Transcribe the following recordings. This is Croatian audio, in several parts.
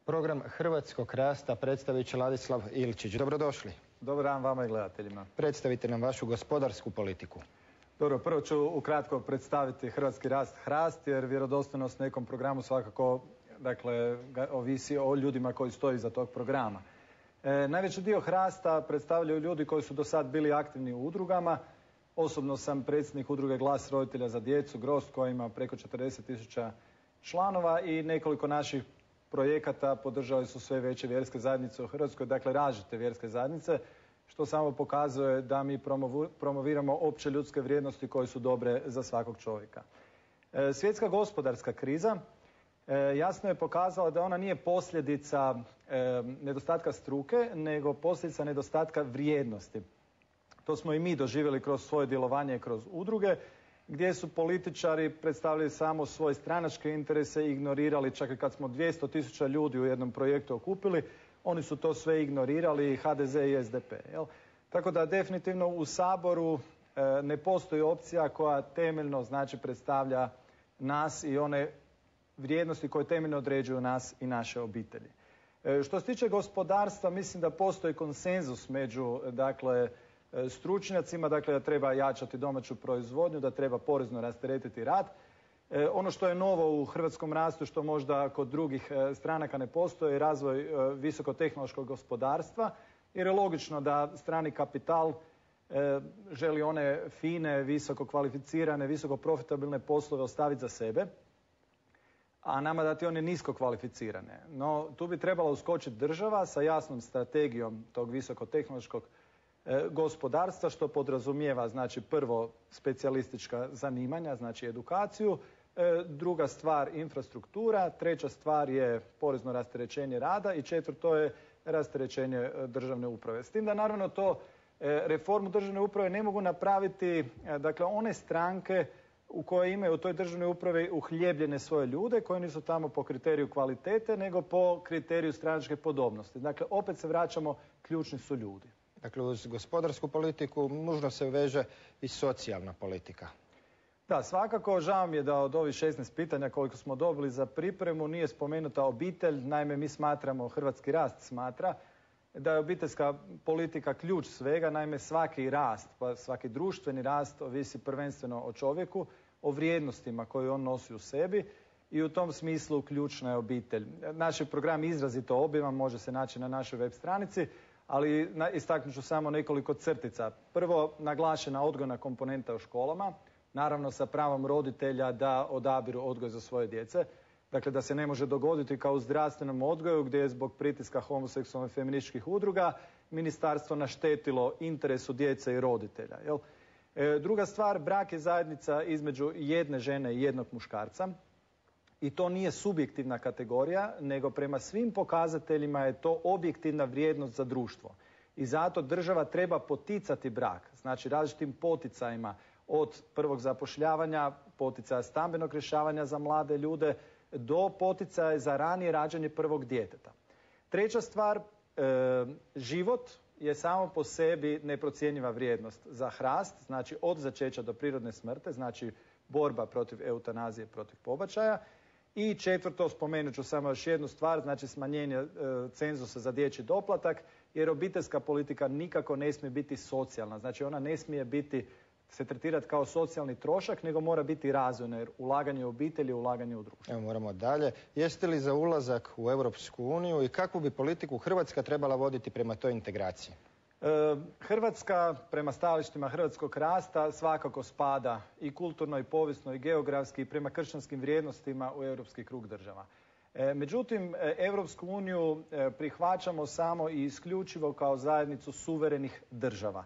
Program Hrvatskog rasta predstavit će Ladislav Ilčić. Dobrodošli. Dobar dan vama i gledateljima. Predstavite nam vašu gospodarsku politiku. Dobro, prvo ću ukratko predstaviti Hrvatski rast HRAST, jer vjerodostojnost nekom programu svakako ovisi o ljudima koji stoji iza tog programa. Najveći dio HRAST-a predstavljaju ljudi koji su do sad bili aktivni u udrugama. Osobno sam predsjednik udruge Glas roditelja za djecu, Grozd, koja ima preko 40.000 članova i nekoliko naših projekata podržali su sve veće vjerske zajednice u Hrvatskoj, dakle različite vjerske zajednice, što samo pokazuje da mi promoviramo opće ljudske vrijednosti koje su dobre za svakog čovjeka. Svjetska gospodarska kriza jasno je pokazala da ona nije posljedica nedostatka struke, nego posljedica nedostatka vrijednosti. To smo i mi doživjeli kroz svoje djelovanje i kroz udruge, gdje su političari predstavljali samo svoje stranačke interese i ignorirali, čak i kad smo 200.000 ljudi u jednom projektu okupili, oni su to sve ignorirali, HDZ i SDP. Tako da definitivno u Saboru ne postoji opcija koja temeljno predstavlja nas i one vrijednosti koje temeljno određuju nas i naše obitelji. Što se tiče gospodarstva, mislim da postoji konsenzus među stručnjacima, da treba jačati domaću proizvodnju, da treba porezno rasteretiti rad. Ono što je novo u hrvatskom rastu, što možda kod drugih stranaka ne postoji, je razvoj visokotehnološkog gospodarstva, jer je logično da strani kapital želi one fine, visoko kvalificirane, visoko profitabilne poslove ostaviti za sebe, a nama dati one nisko kvalificirane. No, tu bi trebala uskočiti država sa jasnom strategijom tog visokotehnološkog gospodarstva, što podrazumijeva prvo specijalistička zanimanja, edukaciju, druga stvar infrastruktura, treća stvar je porezno rasterećenje rada i četvrto je rasterećenje državne uprave. S tim da naravno to reformu državne uprave ne mogu napraviti one stranke u koje imaju u toj državnoj upravi uhljebljene svoje ljude koji nisu tamo po kriteriju kvalitete nego po kriteriju stranačke podobnosti. Dakle, opet se vraćamo, ključni su ljudi. Dakle, uz gospodarsku politiku nužno se veže i socijalna politika. Da, svakako. Žao mi je da od ovih 16 pitanja koliko smo dobili za pripremu nije spomenuta obitelj. Naime, mi smatramo, Hrvatski rast smatra, da je obiteljska politika ključ svega. Naime, svaki rast, pa svaki društveni rast ovisi prvenstveno o čovjeku, o vrijednostima koje on nosi u sebi i u tom smislu ključna je obitelj. Naš je program izrazito obiman, može se naći na našoj web stranici, ali istaknut ću samo nekoliko crtica. Prvo, naglašena odgojna komponenta u školama, naravno sa pravom roditelja da odabiru odgoj za svoje djece. Dakle, da se ne može dogoditi kao u zdravstvenom odgoju gdje je zbog pritiska homoseksualnih feminističkih udruga ministarstvo naštetilo interesu djece i roditelja. Druga stvar, brak je zajednica između jedne žene i jednog muškarca. I to nije subjektivna kategorija, nego prema svim pokazateljima je to objektivna vrijednost za društvo. I zato država treba poticati brak, različitim poticajima od prvog zapošljavanja, poticaja stambenog rješavanja za mlade ljude, do poticaja za ranije rađanje prvog djeteta. Treća stvar, život je samo po sebi neprocjenjiva vrijednost za HRAST, od začeća do prirodne smrti, borba protiv eutanazije, protiv pobačaja. I četvrto, spomenut ću samo još jednu stvar, smanjenje cenzusa za dječji doplatak, jer obiteljska politika nikako ne smije biti socijalna. Ona ne smije se tretirati kao socijalni trošak, nego mora biti razvojna, jer ulaganje u obitelj je ulaganje u društvo. Evo, moramo dalje. Jeste li za ulazak u Europsku uniju i kakvu bi politiku Hrvatska trebala voditi prema toj integraciji? Hrvatska, prema stajalištima hrvatskog rasta, svakako spada i kulturno, i povijesno, i geografski, i prema kršćanskim vrijednostima u europski krug država. Međutim, Europsku uniju prihvaćamo samo i isključivo kao zajednicu suverenih država.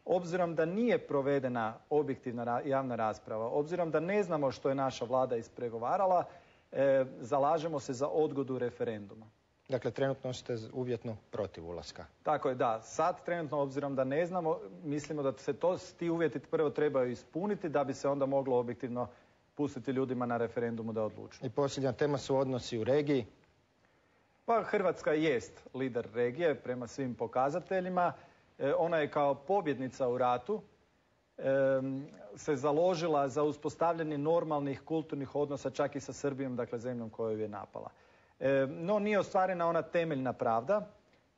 Obzirom da nije provedena objektivna javna rasprava, obzirom da ne znamo što je naša vlada ispregovarala, zalažemo se za odgodu referenduma. Dakle, trenutno ste uvjetno protiv ulaska. Tako je, da. Sad trenutno, obzirom da ne znamo, mislimo da se ti uvjeti prvo trebaju ispuniti da bi se onda moglo objektivno pustiti ljudima na referendumu da odlučuju. I posljednja tema su odnosi u regiji. Pa Hrvatska jest lider regije prema svim pokazateljima. Ona je kao pobjednica u ratu se založila za uspostavljanje normalnih kulturnih odnosa čak i sa Srbijom, dakle zemljom koju je napala. No nije ostvarena ona temeljna pravda.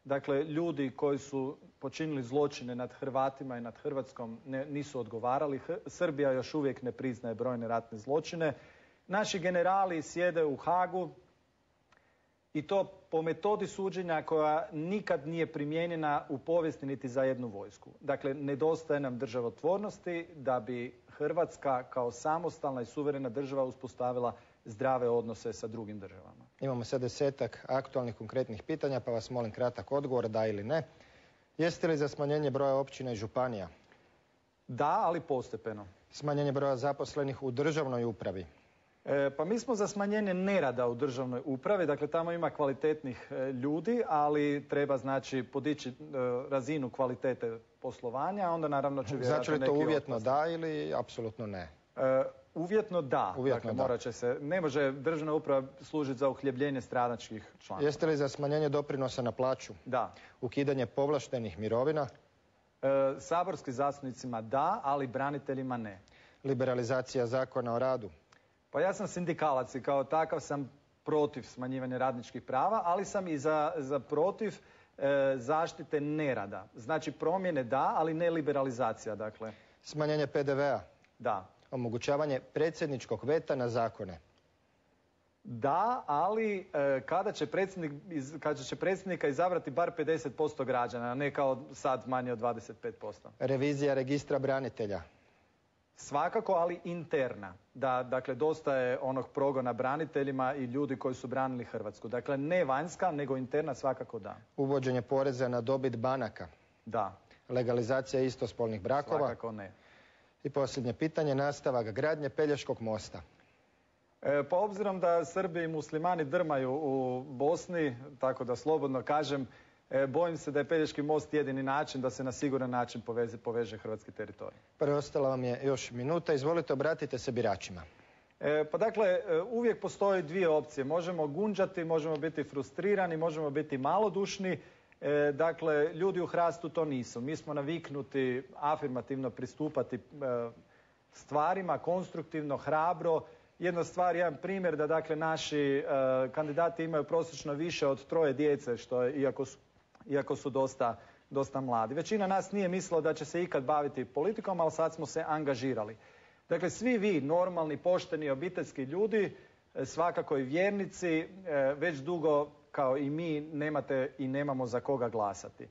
Dakle, ljudi koji su počinili zločine nad Hrvatima i nad Hrvatskom nisu odgovarali. Srbija još uvijek ne priznaje brojne ratne zločine. Naši generali sjede u Hagu i to po metodi suđenja koja nikad nije primijenjena u povijesti niti za jednu vojsku. Dakle, nedostaje nam državotvornosti da bi Hrvatska kao samostalna i suverena država uspostavila zdrave odnose sa drugim državama. Imamo sad 10-ak aktualnih konkretnih pitanja, pa vas molim kratak odgovor, da ili ne. Jeste li za smanjenje broja općina i županija? Da, ali postepeno. Smanjenje broja zaposlenih u državnoj upravi? Pa mi smo za smanjenje nerada u državnoj upravi, dakle tamo ima kvalitetnih ljudi, ali treba znači podići razinu kvalitete poslovanja, onda naravno će vjerojatno znači li to uvjetno da ili apsolutno ne? Uvjetno da. Uvjetno dakle, morat će se, ne može državna uprava služiti za uhljebljenje stranačkih članova. Jeste li za smanjenje doprinosa na plaću? Da. Ukidanje povlaštenih mirovina? Saborskim zastupnicima da, ali braniteljima ne. Liberalizacija zakona o radu? Pa ja sam sindikalac i kao takav sam protiv smanjivanja radničkih prava, ali sam i za protiv zaštite nerada. Znači promjene da, ali ne liberalizacija. Dakle. Smanjenje PDV-a? Da. Omogućavanje predsjedničkog veta na zakone? Da, ali kada će predsjednika izabrati bar 50% građana, a ne kao sad manje od 25%. Revizija registra branitelja? Svakako, ali interna. Dakle, dosta je onog progona braniteljima i ljudi koji su branili Hrvatsku. Dakle, ne vanjska, nego interna svakako da. Uvođenje poreza na dobit banaka? Da. Legalizacija istospolnih brakova? Svakako ne. I posljednje pitanje, nastavak gradnje Pelješkog mosta? Pa obzirom da Srbi i muslimani drmaju u Bosni, tako da slobodno kažem, bojim se da je Pelješki most jedini način da se na siguran način poveže hrvatski teritorij. Preostala vam je još minuta. Izvolite, obratite se biračima. Pa dakle, uvijek postoji dvije opcije. Možemo gunđati, možemo biti frustrirani, možemo biti malodušni. Dakle, ljudi u Hrastu to nisu. Mi smo naviknuti afirmativno pristupati stvarima, konstruktivno, hrabro. Jedna stvar, jedan primjer da dakle naši kandidati imaju prosječno više od 3 djece, što je, iako su dosta mladi. Većina nas nije mislila da će se ikad baviti politikom, ali sad smo se angažirali. Dakle, svi vi, normalni, pošteni, obiteljski ljudi, svakako i vjernici, već dugo kao i mi nemate i nemamo za koga glasati.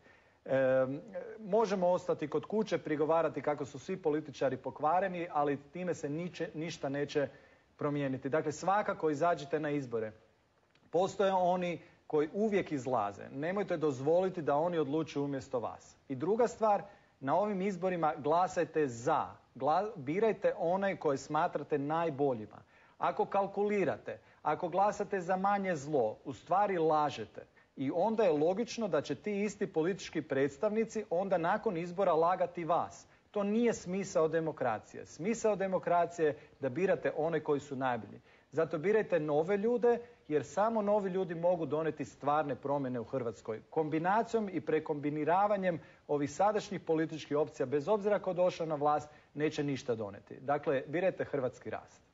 Možemo ostati kod kuće, prigovarati kako su svi političari pokvareni, ali time se ništa neće promijeniti. Dakle, svakako izađite na izbore. Postoje oni koji uvijek izlaze. Nemojte dozvoliti da oni odlučuju umjesto vas. I druga stvar, na ovim izborima glasajte za. Birajte one koje smatrate najboljima. Ako kalkulirate, ako glasate za manje zlo, u stvari lažete. I onda je logično da će ti isti politički predstavnici onda nakon izbora lagati vas. To nije smisao demokracije. Smisao demokracije je da birate one koji su najbolji. Zato birajte nove ljude, jer samo novi ljudi mogu donijeti stvarne promjene u Hrvatskoj. Kombinacijom i prekombiniravanjem ovih sadašnjih političkih opcija, bez obzira ko došao na vlast, neće ništa donijeti. Dakle, birajte hrvatski rast.